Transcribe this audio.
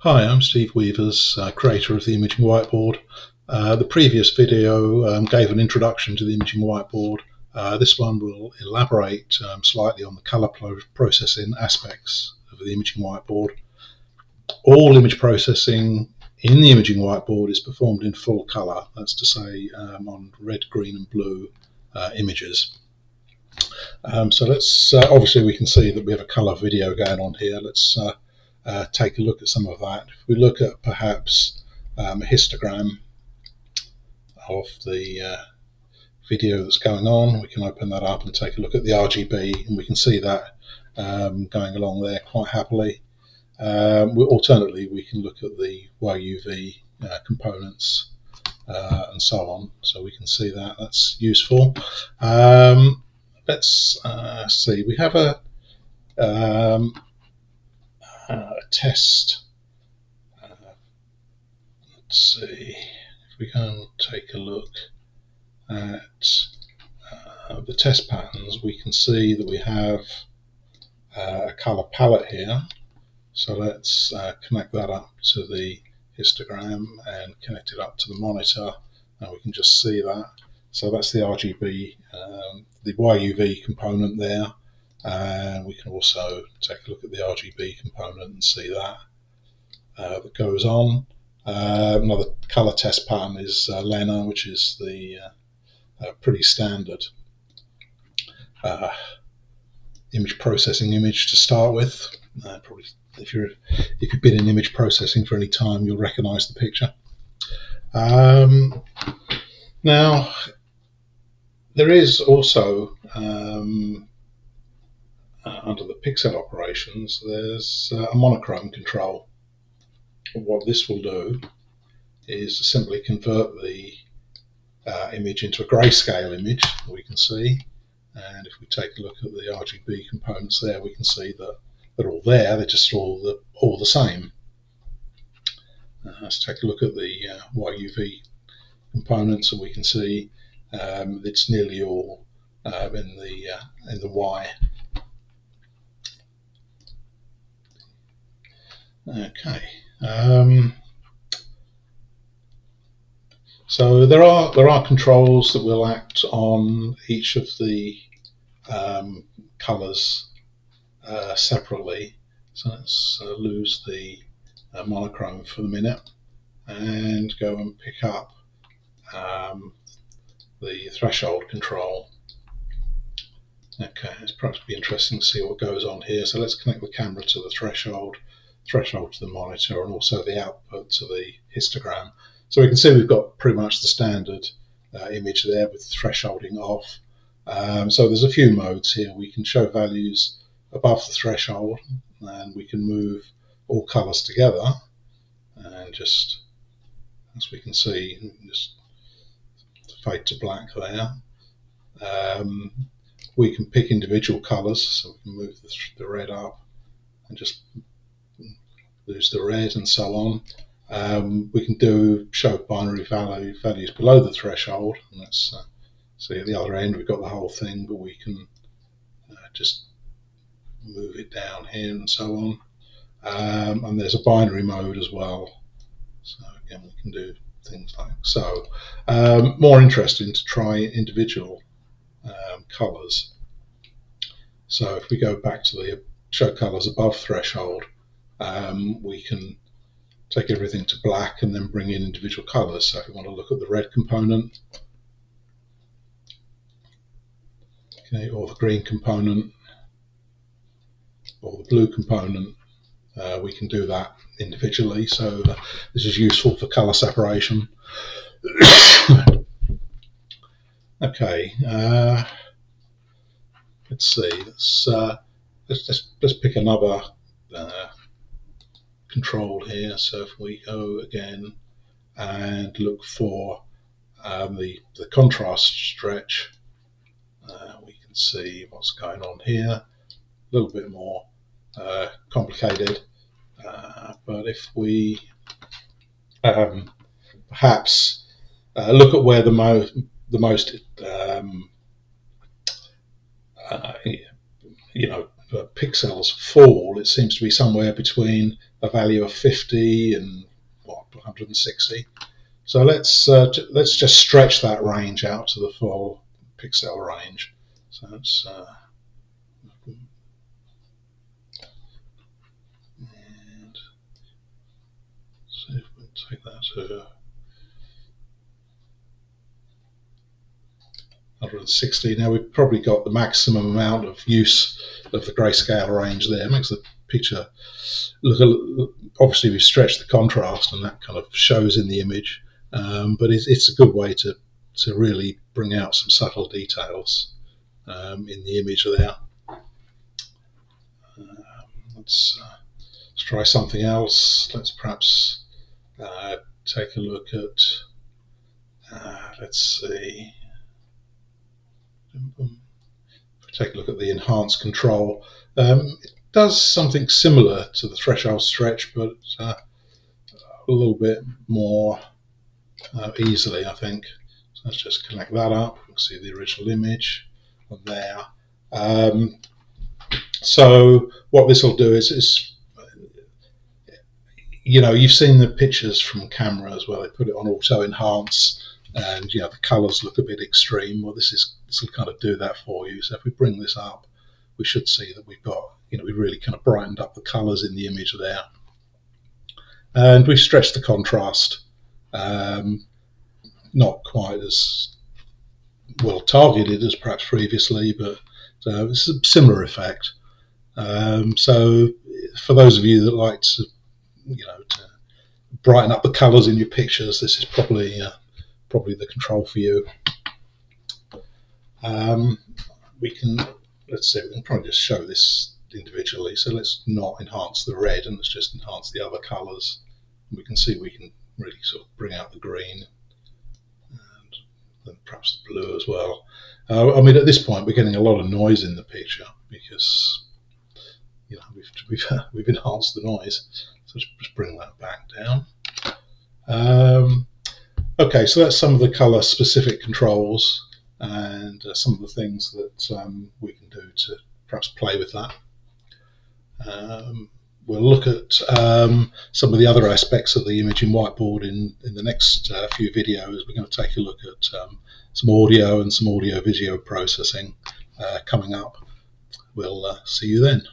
Hi, I'm Steve Weavers, creator of the Imaging Whiteboard. The previous video gave an introduction to the Imaging Whiteboard. This one will elaborate slightly on the colour processing aspects of the Imaging Whiteboard. All image processing in the Imaging Whiteboard is performed in full colour, that's to say on red, green and blue images. So let's, obviously we can see that we have a colour video going on here. Let's take a look at some of that. If we look at perhaps a histogram of the video that's going on, we can open that up and take a look at the RGB, and we can see that going along there quite happily. Alternately, we can look at the YUV components and so on, so we can see that. That's useful. Let's see, we have a test. Let's see if we can take a look at the test patterns. We can see that we have a color palette here, so let's connect that up to the histogram and connect it up to the monitor, and we can just see that. So that's the RGB, the YUV component there, and we can also take a look at the RGB component and see that that goes on. Another color test pattern is Lena, which is the pretty standard image processing image to start with. Probably if you've been in image processing for any time, you'll recognize the picture. Now there is also under the pixel operations, there's a monochrome control. What this will do is simply convert the image into a grayscale image, we can see, and if we take a look at the RGB components there, we can see that they're all there, they're just all the same. Let's take a look at the YUV components, and we can see it's nearly all in the Y. Okay. So there are controls that will act on each of the colours separately. So let's lose the monochrome for the minute and go and pick up the threshold control. Okay, it's perhaps be interesting to see what goes on here. So let's connect the camera to the threshold to the monitor, and also the output to the histogram. So we can see we've got pretty much the standard image there with thresholding off. So there's a few modes here. We can show values above the threshold, and we can move all colours together, and just as we can see, just fade to black there. We can pick individual colours, so we can move the red up and just lose the red and so on. We can show binary values below the threshold, and let's see at the other end we've got the whole thing, but we can just move it down here and so on. And there's a binary mode as well, so again we can do things like so. More interesting to try individual colours. So if we go back to the show colours above threshold, we can take everything to black and then bring in individual colours. So if we want to look at the red component, okay, or the green component, or the blue component, we can do that individually. So this is useful for colour separation. Okay, let's see. Let's pick another control here. So if we go again and look for the contrast stretch, we can see what's going on here. A little bit more complicated, but if we perhaps look at where the most pixels fall, it seems to be somewhere between a value of 50 and 160. So let's just stretch that range out to the full pixel range. So let's and see if we can take that to 160. Now we've probably got the maximum amount of use of the grayscale range there. It makes the picture look, obviously we've stretched the contrast and that kind of shows in the image, but it's a good way to really bring out some subtle details in the image there. Let's try something else. Let's perhaps take a look at, let's see, take a look at the enhanced control. It does something similar to the threshold stretch, but a little bit more easily, I think. So let's just connect that up. You can see the original image there. So what this will do is, you know, you've seen the pictures from camera as well. They put it on auto enhance, and you know the colours look a bit extreme. Well, this will kind of do that for you. So if we bring this up, we should see that we've got, you know, we really kind of brightened up the colours in the image there, and we've stretched the contrast. Not quite as well targeted as perhaps previously, but it's a similar effect. So for those of you that like to, you know, to brighten up the colours in your pictures, this is probably the control for you. We can, let's see, we can probably just show this individually. So let's not enhance the red and let's just enhance the other colours. We can see we can really sort of bring out the green and then perhaps the blue as well. I mean, at this point we're getting a lot of noise in the picture because, you know, we've enhanced the noise. So just bring that back down. Okay, so that's some of the color specific controls and some of the things that we can do to perhaps play with that. We'll look at some of the other aspects of the Imaging Whiteboard in the next few videos. We're going to take a look at some audio and some audio-video processing coming up. We'll see you then.